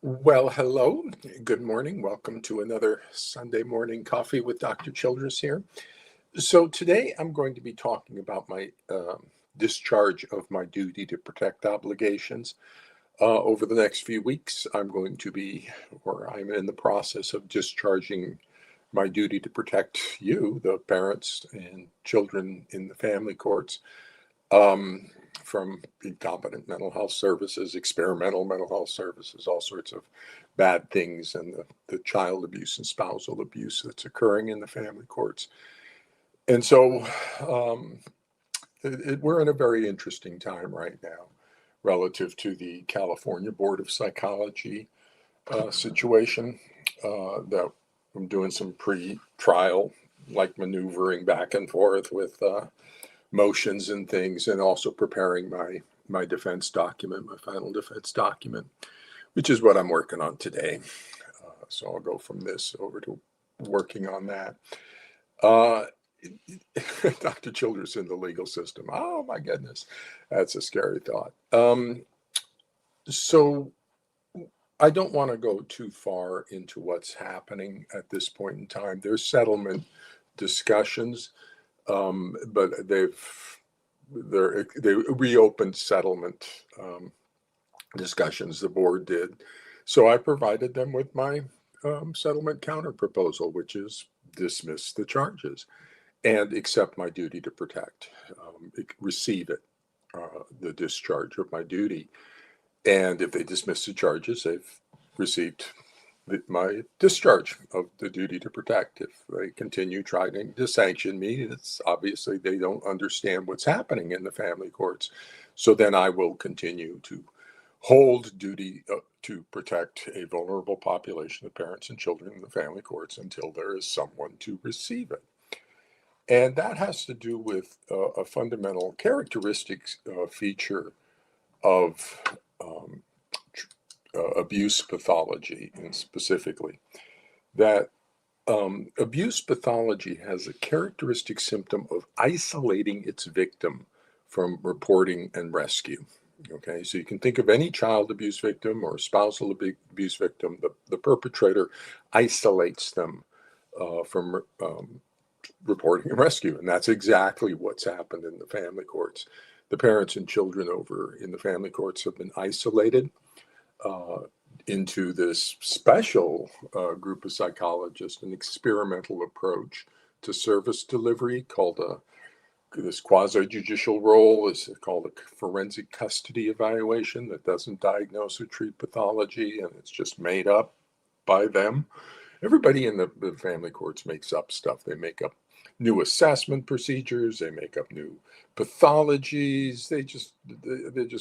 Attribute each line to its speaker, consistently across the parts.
Speaker 1: Well, hello. Good morning. Welcome to another Sunday morning coffee with Dr. Childress here. So today I'm going to be talking about my discharge of my duty to protect obligations. Over the next few weeks, I'm in the process of discharging my duty to protect you, the parents and children in the family courts, um, from incompetent mental health services, experimental mental health services, all sorts of bad things, and the child abuse and spousal abuse that's occurring in the family courts. And so um, we're in a very interesting time right now relative to the California Board of Psychology situation that I'm doing some pre-trial like maneuvering back and forth with motions and things, and also preparing my defense document, my final defense document, which is what I'm working on today. So I'll go from this over to working on that. Uh, Dr. Childress in the legal system. Oh my goodness, that's a scary thought. So I don't want to go too far into what's happening at this point in time. There's settlement discussions, but they reopened settlement discussions. The board did, so I provided them with my settlement counter proposal, which is dismiss the charges and accept my duty to protect, receive it, the discharge of my duty. And if they dismiss the charges, they've received my discharge of the duty to protect. If they continue trying to sanction me, it's obviously they don't understand what's happening in the family courts. So then I will continue to hold duty to protect a vulnerable population of parents and children in the family courts until there is someone to receive it. And that has to do with a fundamental characteristic feature of um, abuse pathology, and specifically that abuse pathology has a characteristic symptom of isolating its victim from reporting and rescue. Okay, so you can think of any child abuse victim or spousal abuse victim, the perpetrator isolates them from reporting and rescue. And that's exactly what's happened in the family courts. The parents and children over in the family courts have been isolated uh, into this special group of psychologists, an experimental approach to service delivery called this quasi-judicial role is called a forensic custody evaluation that doesn't diagnose or treat pathology, and it's just made up by them. Everybody in the family courts makes up stuff. They make up new assessment procedures. They make up new pathologies. They just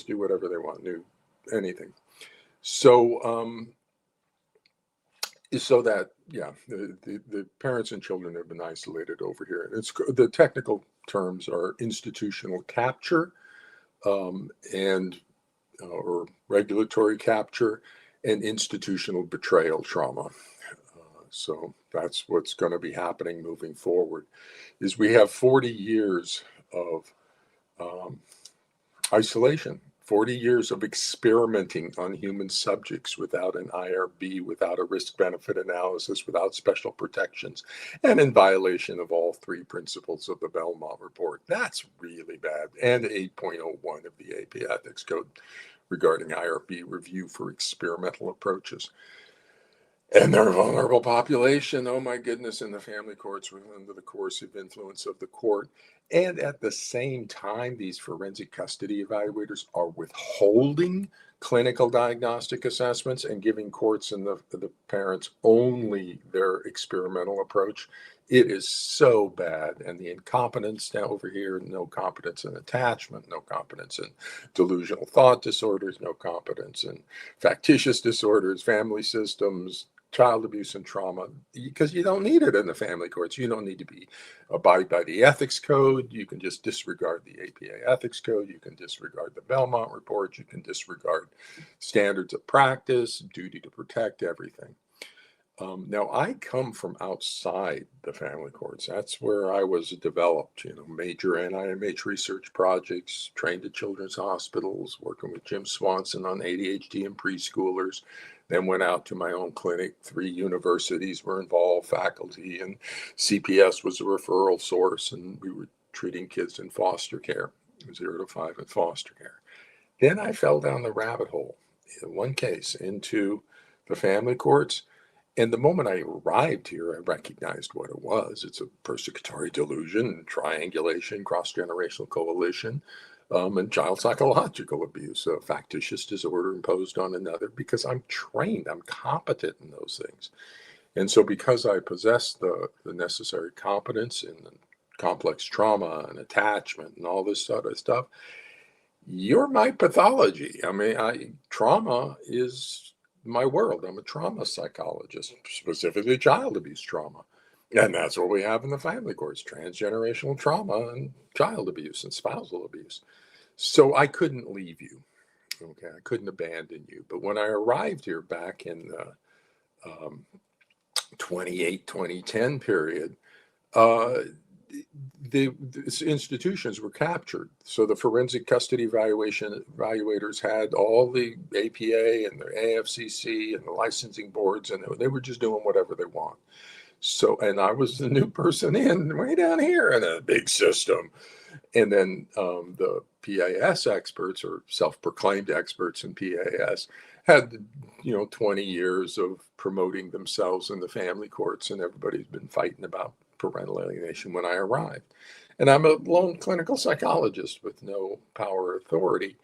Speaker 1: do whatever they want, new anything. So so that yeah, the parents and children have been isolated over here. It's the technical terms are institutional capture and or regulatory capture and institutional betrayal trauma. So that's what's going to be happening moving forward. Is we have 40 years of um, isolation, 40 years of experimenting on human subjects without an IRB, without a risk benefit analysis, without special protections, and in violation of all three principles of the Belmont Report. That's really bad. And 8.01 of the AP Ethics Code regarding IRB review for experimental approaches. And their vulnerable population, oh my goodness, in the family courts under the coercive influence of the court. And at the same time, these forensic custody evaluators are withholding clinical diagnostic assessments and giving courts and the parents only their experimental approach. It is so bad. And the incompetence now over here, no competence in attachment, no competence in delusional thought disorders, no competence in factitious disorders, family systems, child abuse and trauma, because you don't need it in the family courts. You don't need to abide by the ethics code. You can just disregard the APA ethics code. You can disregard the Belmont report. You can disregard standards of practice, duty to protect, everything. Now, I come from outside the family courts. That's where I was developed, major NIMH research projects, trained at children's hospitals, working with Jim Swanson on ADHD in preschoolers, then went out to my own clinic. 3 universities were involved, faculty, and CPS was a referral source, and we were treating kids in foster care, 0 to 5 in foster care. Then I fell down the rabbit hole, in one case, into the family courts. And the moment I arrived here, I recognized what it was. It's a persecutory delusion, triangulation, cross-generational coalition, and child psychological abuse, a factitious disorder imposed on another, because I'm trained, I'm competent in those things. And so because I possess the necessary competence in complex trauma and attachment and all this sort of stuff, you're my pathology. I mean, trauma is my world. I'm a trauma psychologist, specifically child abuse trauma. And that's what we have in the family courts, transgenerational trauma and child abuse and spousal abuse. So I couldn't leave you. Okay. I couldn't abandon you. But when I arrived here back in the 2010 period, uh, the institutions were captured. So the forensic custody evaluators had all the APA and the AFCC and the licensing boards, and they were just doing whatever they want. So, and I was the new person in way down here in a big system. And then the PAS experts, or self-proclaimed experts in PAS, had 20 years of promoting themselves in the family courts, and everybody's been fighting about parental alienation when I arrived. And I'm a lone clinical psychologist with no power or authority,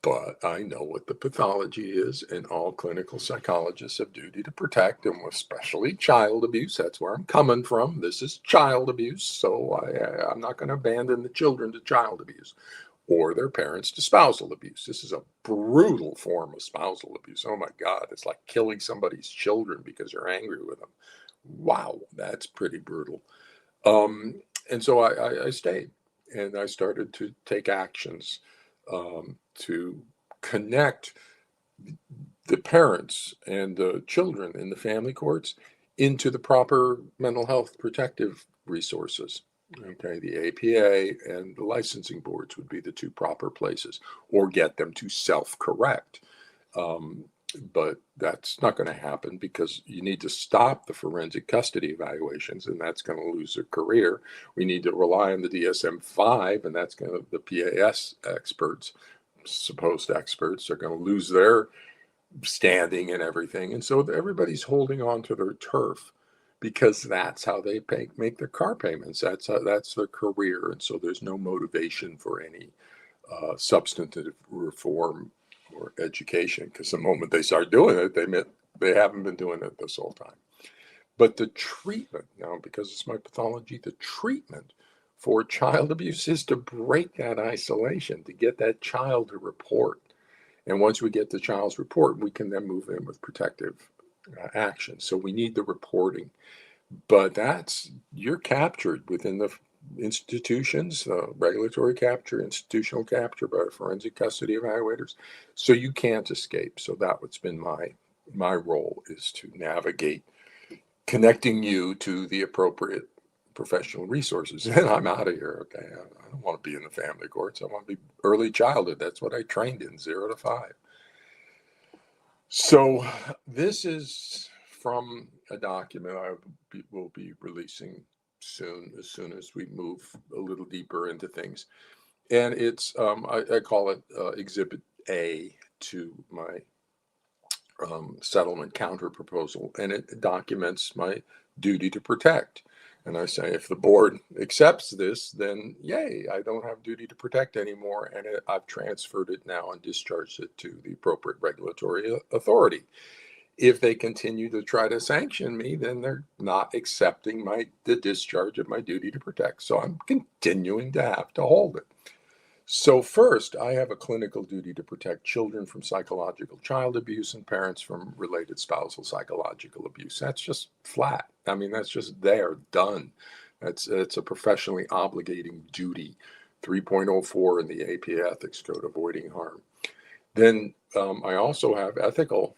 Speaker 1: but I know what the pathology is, and all clinical psychologists have duty to protect, and especially child abuse. That's where I'm coming from. This is child abuse, so I'm not going to abandon the children to child abuse or their parents to spousal abuse. This is a brutal form of spousal abuse. Oh my God, it's like killing somebody's children because you're angry with them. Wow, that's pretty brutal. And so I stayed, and I started to take actions to connect the parents and the children in the family courts into the proper mental health protective resources. Okay, the APA and the licensing boards would be the 2 proper places, or get them to self-correct. But that's not going to happen, because you need to stop the forensic custody evaluations, and that's going to lose their career. We need to rely on the DSM-5, and that's going to, the PAS experts, supposed experts, are going to lose their standing and everything. And so everybody's holding on to their turf, because that's how they make their car payments. That's their career. And so there's no motivation for any substantive reform or education, because the moment they start doing it, they haven't been doing it this whole time. But the treatment, now, because it's my pathology, the treatment for child abuse is to break that isolation, to get that child to report. And once we get the child's report, we can then move in with protective action. So we need the reporting. But you're captured within the institutions, regulatory capture, institutional capture by forensic custody evaluators. So you can't escape. So what's been my role, is to navigate connecting you to the appropriate professional resources. And I'm out of here. Okay. I don't want to be in the family courts. I want to be early childhood. That's what I trained in, 0 to 5. So this is from a document I will be releasing soon, as soon as we move a little deeper into things. And it's, I call it Exhibit A to my settlement counter proposal. And it documents my duty to protect. And I say, if the board accepts this, then yay, I don't have duty to protect anymore. And I've transferred it now and discharged it to the appropriate regulatory authority. If they continue to try to sanction me, then they're not accepting the discharge of my duty to protect. So I'm continuing to have to hold it. So first, I have a clinical duty to protect children from psychological child abuse and parents from related spousal psychological abuse. That's just flat. I mean, that's just there, done. It's a professionally obligating duty. 3.04 in the APA Ethics Code, avoiding harm. Then I also have ethical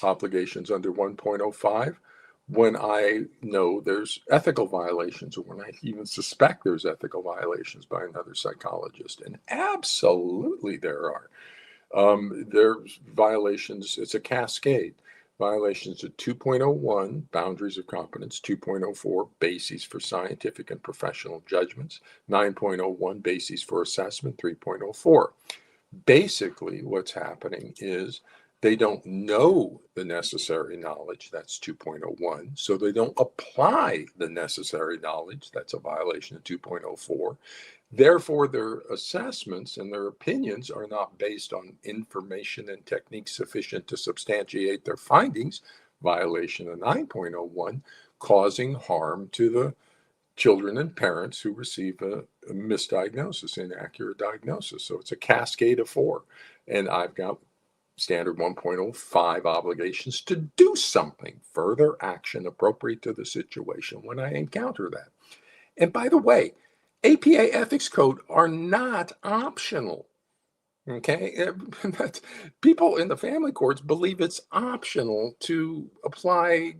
Speaker 1: obligations under 1.05 when I know there's ethical violations, or when I even suspect there's ethical violations by another psychologist. And absolutely there are. There's violations, it's a cascade. Violations of 2.01, boundaries of competence, 2.04, bases for scientific and professional judgments, 9.01, bases for assessment, 3.04. Basically, what's happening is they don't know the necessary knowledge, that's 2.01, so they don't apply the necessary knowledge, that's a violation of 2.04. Therefore, their assessments and their opinions are not based on information and techniques sufficient to substantiate their findings, violation of 9.01, causing harm to the children and parents who receive a misdiagnosis, inaccurate diagnosis. So it's a cascade of 4. And I've got standard 1.05 obligations to do something, further action appropriate to the situation when I encounter that. And by the way, APA ethics code are not optional. Okay, people in the family courts believe it's optional to apply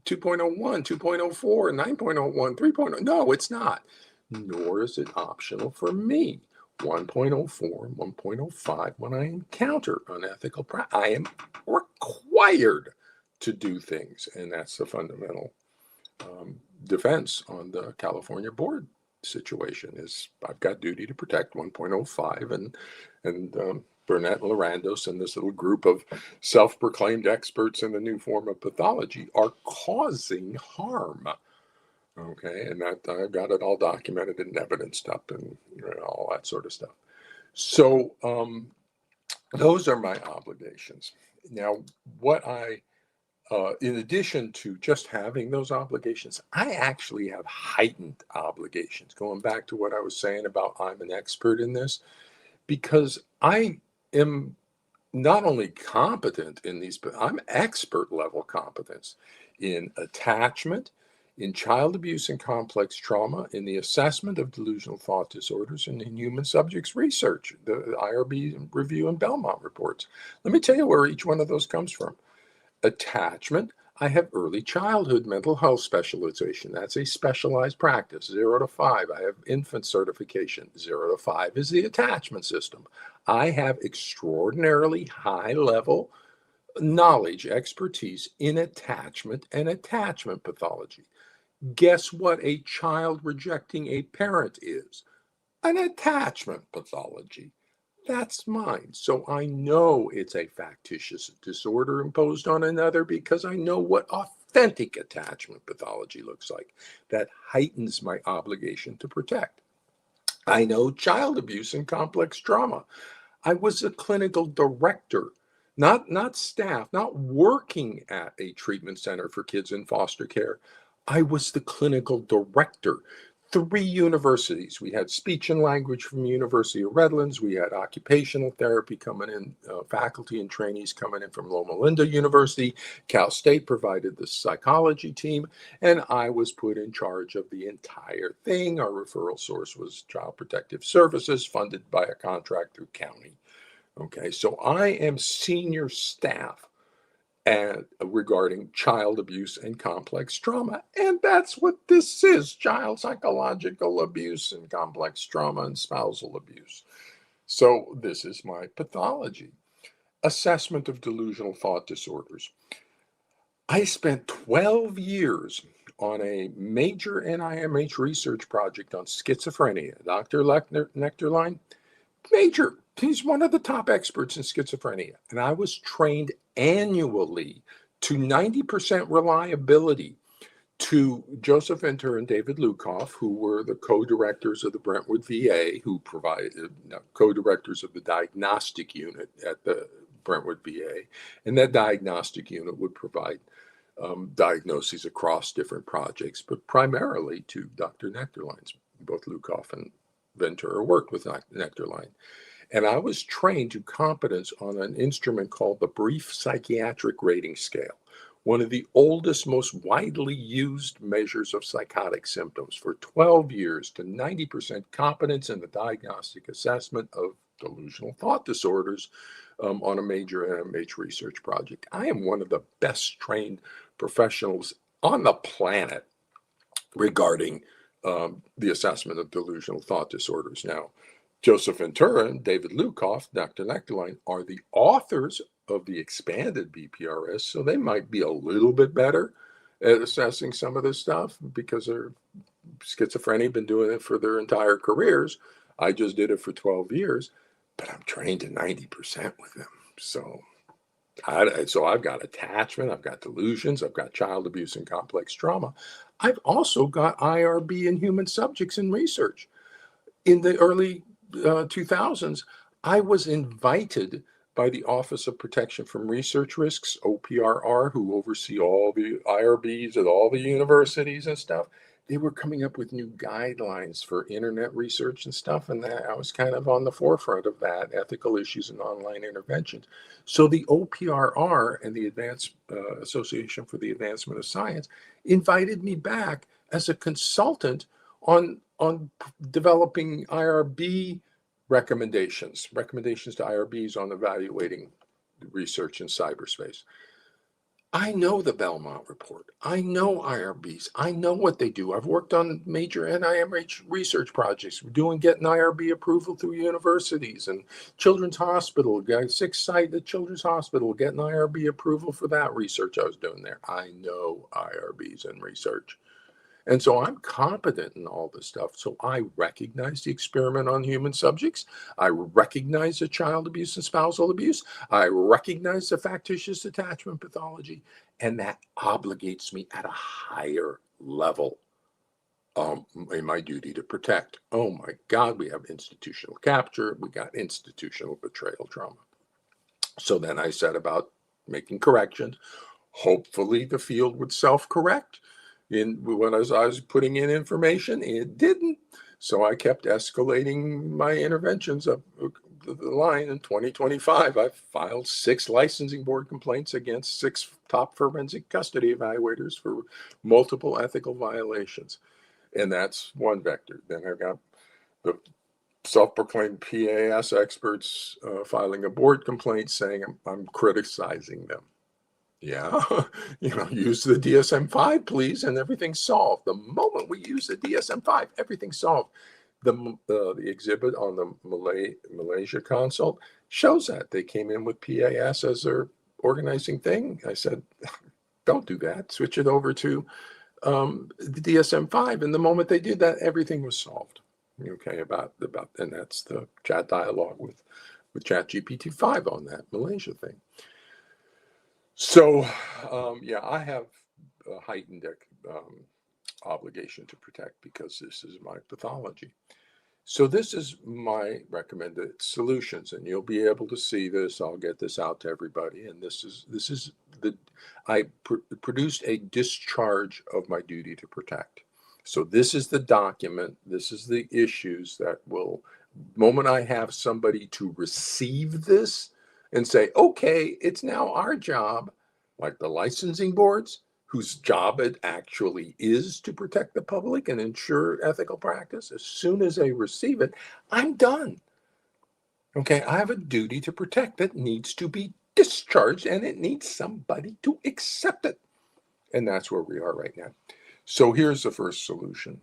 Speaker 1: 2.01, 2.04, 9.01, 3.0. No, it's not. Nor is it optional for me. 1.04, 1.05, when I encounter unethical practice, I am required to do things. And that's the fundamental defense on the California board situation is I've got duty to protect 1.05 and Burnett and Larandos and this little group of self-proclaimed experts in the new form of pathology are causing harm. Okay, and that I've got it all documented and evidenced up and all that sort of stuff. So those are my obligations. Now, what in addition to just having those obligations, I actually have heightened obligations. Going back to what I was saying about I'm an expert in this, because I am not only competent in these, but I'm expert level competence in attachment, in child abuse and complex trauma, in the assessment of delusional thought disorders, and in human subjects research, the IRB review and Belmont reports. Let me tell you where each one of those comes from. Attachment, I have early childhood mental health specialization. That's a specialized practice, 0 to 5. I have infant certification. 0 to 5 is the attachment system. I have extraordinarily high level knowledge, expertise in attachment and attachment pathology. Guess what a child rejecting a parent is? An attachment pathology. That's mine. So I know it's a factitious disorder imposed on another because I know what authentic attachment pathology looks like. That heightens my obligation to protect. I know child abuse and complex trauma. I was a clinical director, not staff, not working at a treatment center for kids in foster care. I was the clinical director. 3 universities. We had speech and language from the University of Redlands. We had occupational therapy coming in, faculty and trainees coming in from Loma Linda University. Cal State provided the psychology team, and I was put in charge of the entire thing. Our referral source was Child Protective Services, funded by a contract through county. Okay, so I am senior staff regarding child abuse and complex trauma. And that's what this is, child psychological abuse and complex trauma and spousal abuse. So this is my pathology. Assessment of delusional thought disorders. I spent 12 years on a major NIMH research project on schizophrenia. Dr. Nectarline, major. He's one of the top experts in schizophrenia. And I was trained annually to 90% reliability to Joseph Venter and David Lukoff, who were the co-directors of the Brentwood VA, who provided co-directors of the diagnostic unit at the Brentwood VA. And that diagnostic unit would provide diagnoses across different projects, but primarily to Dr. Nectarline's. Both Lukoff and Venter worked with Nectarline. And I was trained to competence on an instrument called the Brief Psychiatric Rating Scale, one of the oldest, most widely used measures of psychotic symptoms. For 12 years to 90% competence in the diagnostic assessment of delusional thought disorders on a major NIH research project. I am one of the best trained professionals on the planet regarding the assessment of delusional thought disorders. Now, Joseph Ventura and David Lukoff, Dr. Nectarline, are the authors of the expanded BPRS, so they might be a little bit better at assessing some of this stuff because they're schizophrenia, been doing it for their entire careers. I just did it for 12 years, but I'm trained to 90% with them. So I've got attachment, I've got delusions, I've got child abuse and complex trauma. I've also got IRB in human subjects in research. In the early 2000s, I was invited by the Office of Protection from Research Risks, OPRR, who oversee all the IRBs at all the universities and stuff. They were coming up with new guidelines for internet research and stuff, and I was kind of on the forefront of that, ethical issues and online interventions. So the OPRR and the Association for the Advancement of Science invited me back as a consultant on developing IRB recommendations to IRBs on evaluating research in cyberspace. I know the Belmont Report. I know IRBs. I know what they do. I've worked on major NIMH research projects. We're getting IRB approval through universities and Children's Hospital. Got 6 site at Children's Hospital, getting IRB approval for that research I was doing there. I know IRBs and research. And so I'm competent in all this stuff. So I recognize the experiment on human subjects. I recognize the child abuse and spousal abuse. I recognize the factitious attachment pathology. And that obligates me at a higher level in my duty to protect. Oh my God, we have institutional capture. We got institutional betrayal trauma. So then I set about making corrections. Hopefully the field would self-correct. When I was putting in information, it didn't. So I kept escalating my interventions up the line. In 2025, I filed 6 licensing board complaints against 6 top forensic custody evaluators for multiple ethical violations. And that's one vector. Then I got the self-proclaimed PAS experts filing a board complaint saying I'm criticizing them. Yeah, use the DSM-5, please, and everything's solved. The moment we use the DSM-5, everything's solved. The exhibit on the Malaysia consult shows that. They came in with PAS as their organizing thing. I said, don't do that. Switch it over to the DSM-5. And the moment they did that, everything was solved. Okay, and that's the chat dialogue with ChatGPT-5 on that Malaysia thing. So, I have a heightened obligation to protect because this is my pathology. So this is my recommended solutions, and you'll be able to see this. I'll get this out to everybody. And I produced a discharge of my duty to protect. So this is the document. This is the issues that moment I have somebody to receive this and say, okay, it's now our job, like the licensing boards, whose job it actually is to protect the public and ensure ethical practice. As soon as they receive it, I'm done. Okay, I have a duty to protect that needs to be discharged, and it needs somebody to accept it. And that's where we are right now. So here's the first solution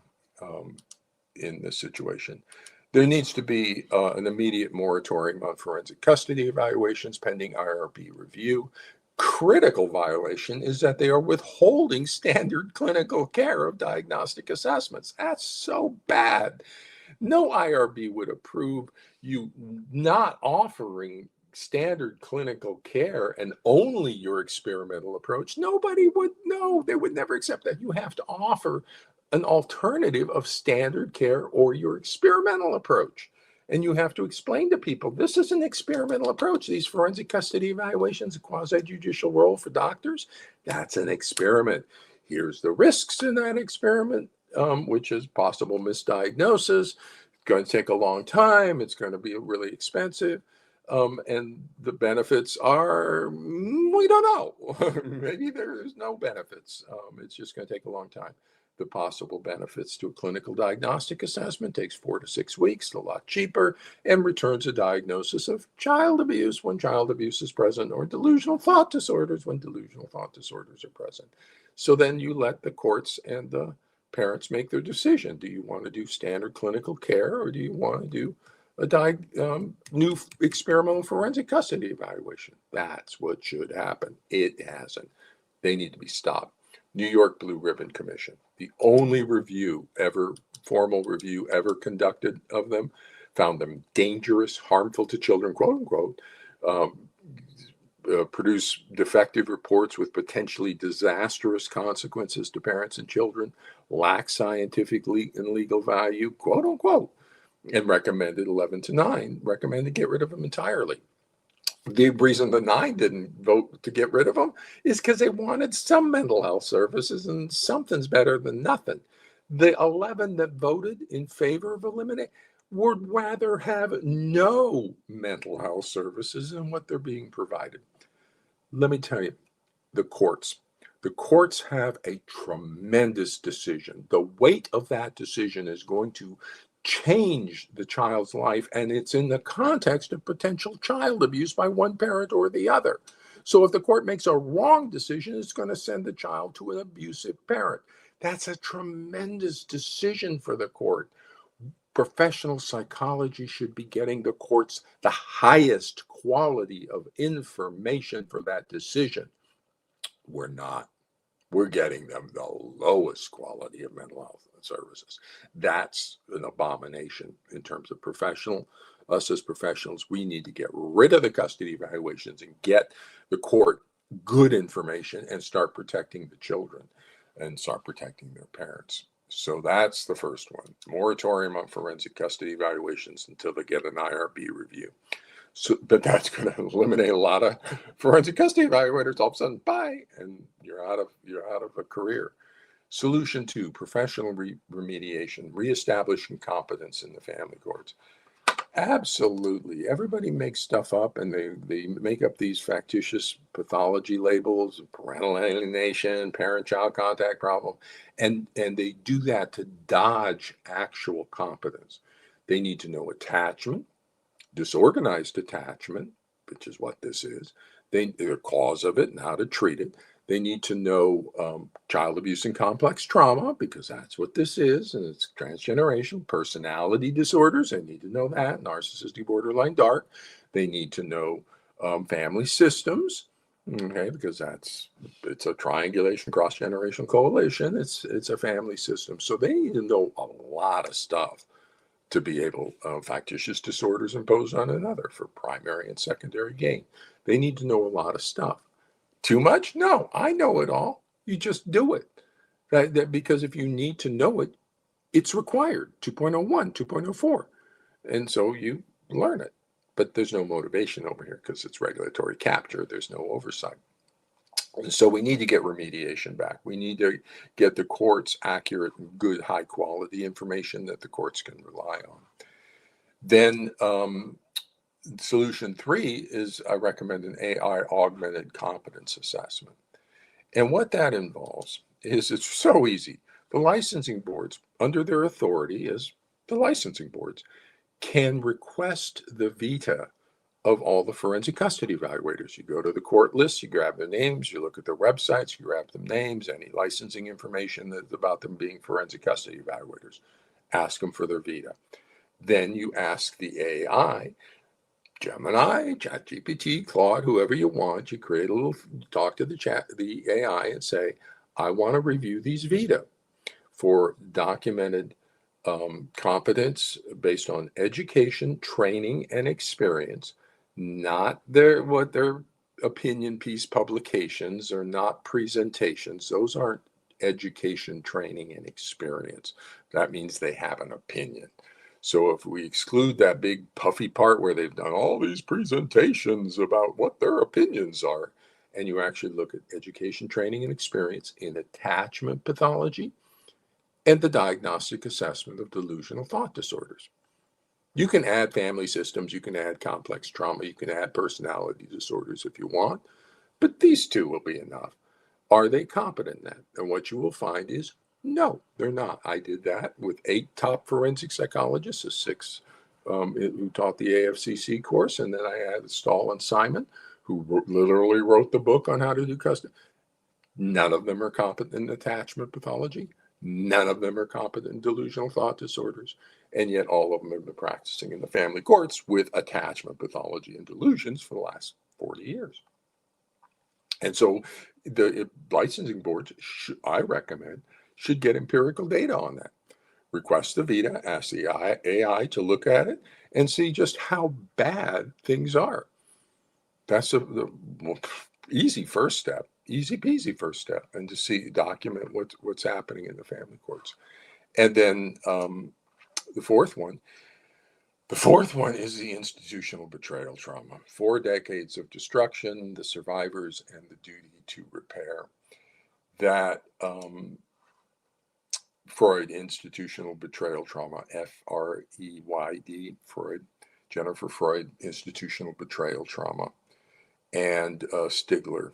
Speaker 1: in this situation. There needs to be an immediate moratorium on forensic custody evaluations pending IRB review. Critical violation is that they are withholding standard clinical care of diagnostic assessments. That's so bad. No IRB would approve you not offering standard clinical care and only your experimental approach. Nobody would know. They would never accept that. You have to offer an alternative of standard care or your experimental approach. And you have to explain to people, this is an experimental approach. These forensic custody evaluations, a quasi-judicial role for doctors, that's an experiment. Here's the risks in that experiment, which is possible misdiagnosis. It's going to take a long time. It's going to be really expensive. And the benefits are, we don't know. Maybe there's no benefits. It's just going to take a long time. the possible benefits to a clinical diagnostic assessment, takes 4 to 6 weeks, a lot cheaper, and returns a diagnosis of child abuse when child abuse is present, or delusional thought disorders when delusional thought disorders are present. So then you let the courts and the parents make their decision. Do you want to do standard clinical care, or do you want to do a new experimental forensic custody evaluation? That's what should happen. It hasn't. They need to be stopped. New York Blue Ribbon Commission, the only formal review ever conducted of them, found them dangerous, harmful to children, quote unquote, produce defective reports with potentially disastrous consequences to parents and children, lack scientific and legal value, quote unquote, and recommended 11 to 9, recommended get rid of them entirely. The reason the 9 didn't vote to get rid of them is because they wanted some mental health services, and something's better than nothing. The 11 that voted in favor of eliminating would rather have no mental health services than what they're being provided. Let me tell you, the courts have a tremendous decision. The weight of that decision is going to change the child's life, and it's in the context of potential child abuse by one parent or the other. So if the court makes a wrong decision, it's going to send the child to an abusive parent. That's a tremendous decision for the court. Professional psychology should be getting the courts the highest quality of information for that decision. We're not. We're getting them the lowest quality of mental health services. That's an abomination in terms of us as professionals. We need to get rid of the custody evaluations and get the court good information and start protecting the children and start protecting their parents. So that's the first one. Moratorium on forensic custody evaluations until they get an IRB review. So, but that's going to eliminate a lot of forensic custody evaluators. All of a sudden, bye, and you're out of a career. Solution 2: professional remediation, reestablishing competence in the family courts. Absolutely, everybody makes stuff up, and they make up these factitious pathology labels, parental alienation, parent-child contact problem, and they do that to dodge actual competence. They need to know attachment, disorganized attachment, which is what this is, the cause of it and how to treat it. They need to know child abuse and complex trauma, because that's what this is, and it's transgenerational. Personality disorders, they need to know that. Narcissistic borderline dark. They need to know family systems, okay, because it's a triangulation cross-generational coalition. It's a family system. So they need to know a lot of stuff to be able, factitious disorders imposed on another for primary and secondary gain. They need to know a lot of stuff. Too much? No, I know it all. You just do it. Because if you need to know it, it's required. 2.01, 2.04. And so you learn it. But there's no motivation over here because it's regulatory capture. There's no oversight. So we need to get remediation back. We need to get the courts accurate, good, high quality information that the courts can rely on. Then solution 3 is I recommend an AI augmented competence assessment. And what that involves is it's so easy. The licensing boards, under their authority as the licensing boards, can request the vita of all the forensic custody evaluators. You go to the court list, you grab their names, you look at their websites, you grab them names, any licensing information that's about them being forensic custody evaluators. Ask them for their vita. Then you ask the AI, Gemini, ChatGPT, Claude, whoever you want, you create a little, talk to the AI and say, I want to review these vita for documented competence based on education, training, and experience, not their opinion piece publications or not presentations. Those aren't education, training, and experience. That means they have an opinion. So if we exclude that big puffy part where they've done all these presentations about what their opinions are, and you actually look at education, training, and experience in attachment pathology and the diagnostic assessment of delusional thought disorders. You can add family systems, you can add complex trauma, you can add personality disorders if you want, but these two will be enough. Are they competent in that? And what you will find is No, they're not. I did that with 8 top forensic psychologists, a 6 who taught the AFCC course, and then I had Stahl and Simon, who literally wrote the book on how to do custody. None of them are competent in attachment pathology. None of them are competent in delusional thought disorders. And yet all of them have been practicing in the family courts with attachment pathology and delusions for the last 40 years. And so the licensing boards, I recommend, should get empirical data on that. Request the VITA, ask the AI to look at it and see just how bad things are. That's the easy first step, easy peasy first step, and to document what's happening in the family courts. And then the fourth one is the institutional betrayal trauma. 4 decades of destruction, the survivors, and the duty to repair. That Freud institutional betrayal trauma, FREYD, Freud, Jennifer Freud institutional betrayal trauma, and Stigler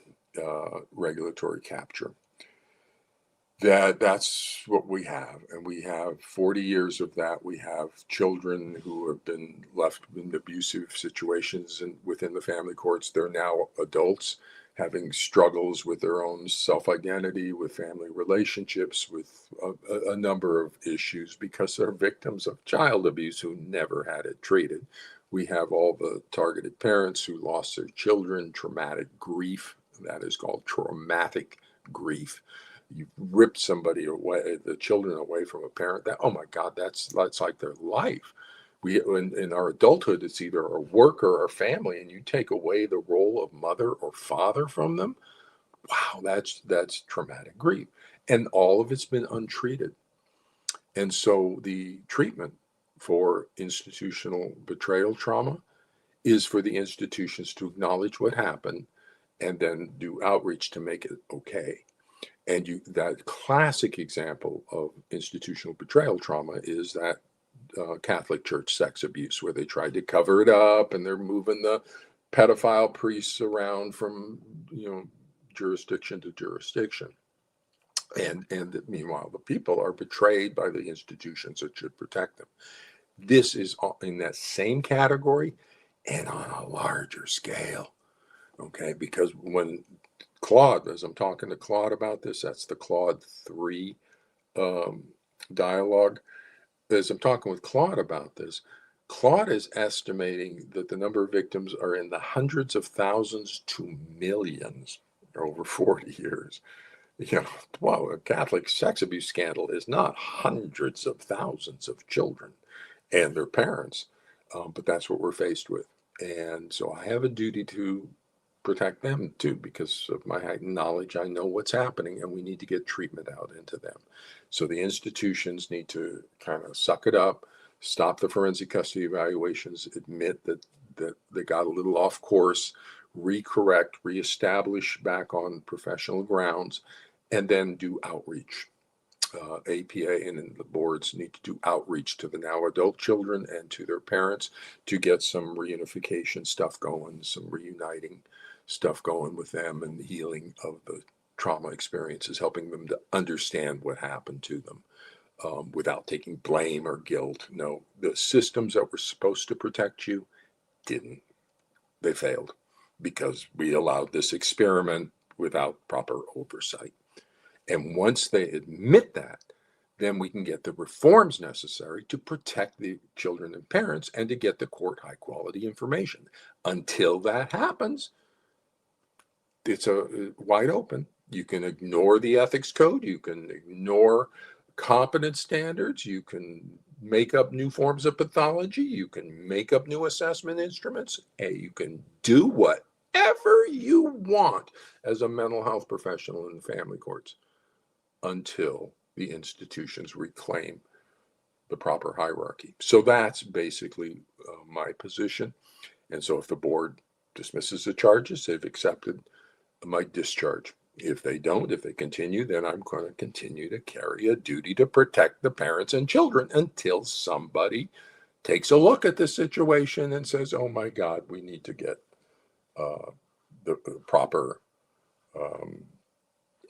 Speaker 1: regulatory capture. That's what we have, and we have 40 years of that. We have children who have been left in abusive situations and within the family courts. They're now adults having struggles with their own self-identity, with family relationships, with a number of issues because they're victims of child abuse who never had it treated. We have all the targeted parents who lost their children, traumatic grief. That is called traumatic grief. You ripped somebody away, the children away from a parent. That, oh my God, that's like their life. We in our adulthood, it's either a work or a family, and you take away the role of mother or father from them. Wow, that's traumatic grief, and all of it's been untreated. And so the treatment for institutional betrayal trauma is for the institutions to acknowledge what happened and then do outreach to make it okay. And that classic example of institutional betrayal trauma is that Catholic Church sex abuse, where they tried to cover it up and they're moving the pedophile priests around from jurisdiction to jurisdiction. And meanwhile, the people are betrayed by the institutions that should protect them. This is in that same category and on a larger scale. Okay, because when Claude, as I'm talking to Claude about this, that's the Claude 3 dialogue. As I'm talking with Claude about this, Claude is estimating that the number of victims are in the hundreds of thousands to millions over 40 years. Well, a Catholic sex abuse scandal is not hundreds of thousands of children and their parents, but that's what we're faced with. And so I have a duty to protect them too, because of my knowledge. I know what's happening, and we need to get treatment out into them. So the institutions need to kind of suck it up, stop the forensic custody evaluations, admit that they got a little off course, recorrect, reestablish back on professional grounds, and then do outreach. APA and the boards need to do outreach to the now adult children and to their parents to get some reunification stuff going, some reuniting stuff going with them, and the healing of the trauma experiences, helping them to understand what happened to them without taking blame or guilt. No, the systems that were supposed to protect you didn't. They failed because we allowed this experiment without proper oversight. And once they admit that, then we can get the reforms necessary to protect the children and parents and to get the court high quality information. Until that happens, it's a wide open. You can ignore the ethics code. You can ignore competence standards. You can make up new forms of pathology. You can make up new assessment instruments. And you can do whatever you want as a mental health professional in the family courts until the institutions reclaim the proper hierarchy. So that's basically my position. And so if the board dismisses the charges, they've accepted my discharge. If they don't, if they continue, then I'm going to continue to carry a duty to protect the parents and children until somebody takes a look at the situation and says, oh my God, we need to get the proper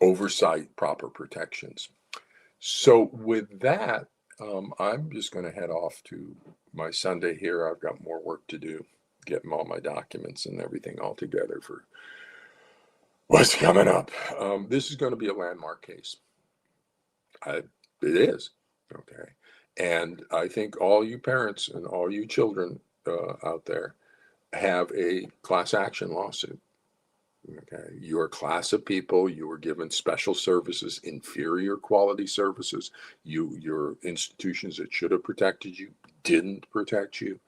Speaker 1: oversight, proper protections. So with that, I'm just going to head off to my Sunday here. I've got more work to do, getting all my documents and everything all together for what's coming up. This is going to be a landmark case. It is. Okay. And I think all you parents and all you children out there have a class action lawsuit. Okay. You're a class of people. You were given special services, inferior quality services. Your institutions that should have protected you didn't protect you.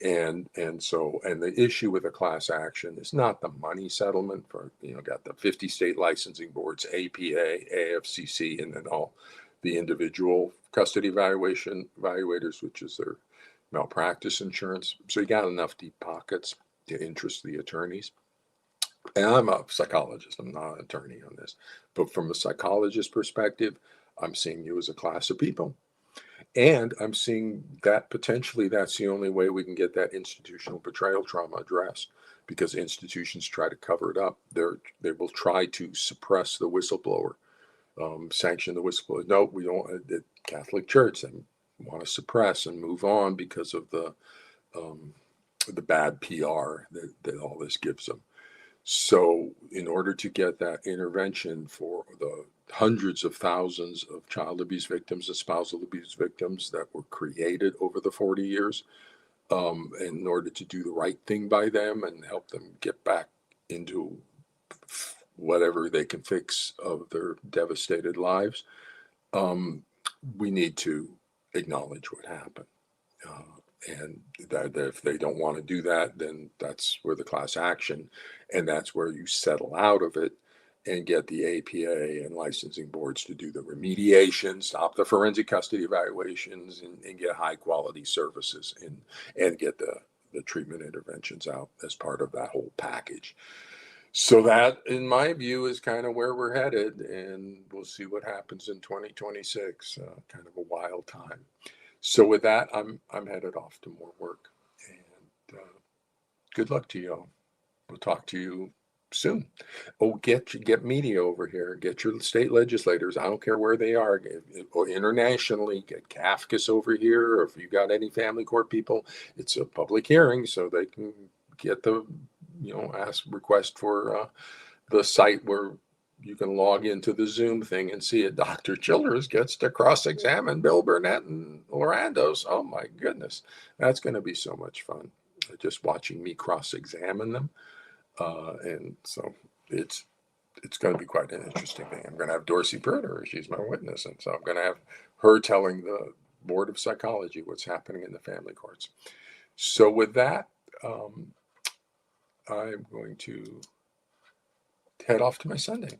Speaker 1: And the issue with a class action is not the money settlement for, got the 50 state licensing boards, APA, AFCC, and then all the individual custody evaluators, which is their malpractice insurance. So you got enough deep pockets to interest the attorneys. And I'm a psychologist, I'm not an attorney on this. But from a psychologist perspective, I'm seeing you as a class of people. And I'm seeing that potentially that's the only way we can get that institutional betrayal trauma addressed, because institutions try to cover it up. They will try to suppress the whistleblower, sanction the whistleblower. No, we don't. The Catholic Church, they want to suppress and move on because of the bad PR that all this gives them. So in order to get that intervention for the hundreds of thousands of child abuse victims and spousal abuse victims that were created over the 40 years, in order to do the right thing by them and help them get back into whatever they can fix of their devastated lives, we need to acknowledge what happened. And that if they don't want to do that, then that's where the class action, and that's where you settle out of it and get the APA and licensing boards to do the remediation, stop the forensic custody evaluations, and get high quality services and get the treatment interventions out as part of that whole package. So that, in my view, is kind of where we're headed, and we'll see what happens in 2026. Kind of a wild time. So with that, I'm headed off to more work, and good luck to you all. We'll talk to you soon. Oh, get media over here. Get your state legislators. I don't care where they are, or internationally. Get Kafkas over here, or if you got any family court people, it's a public hearing, so they can get the request for the site where you can log into the Zoom thing and see it. Dr. Childress gets to cross-examine Bill Burnett and Lorandos. Oh my goodness, that's going to be so much fun. Just watching me cross-examine them, and so it's going to be quite an interesting thing. I'm going to have Dorsey Pruder, she's my witness, and so I'm going to have her telling the Board of Psychology what's happening in the family courts. So with that, I'm going to head off to my Sunday.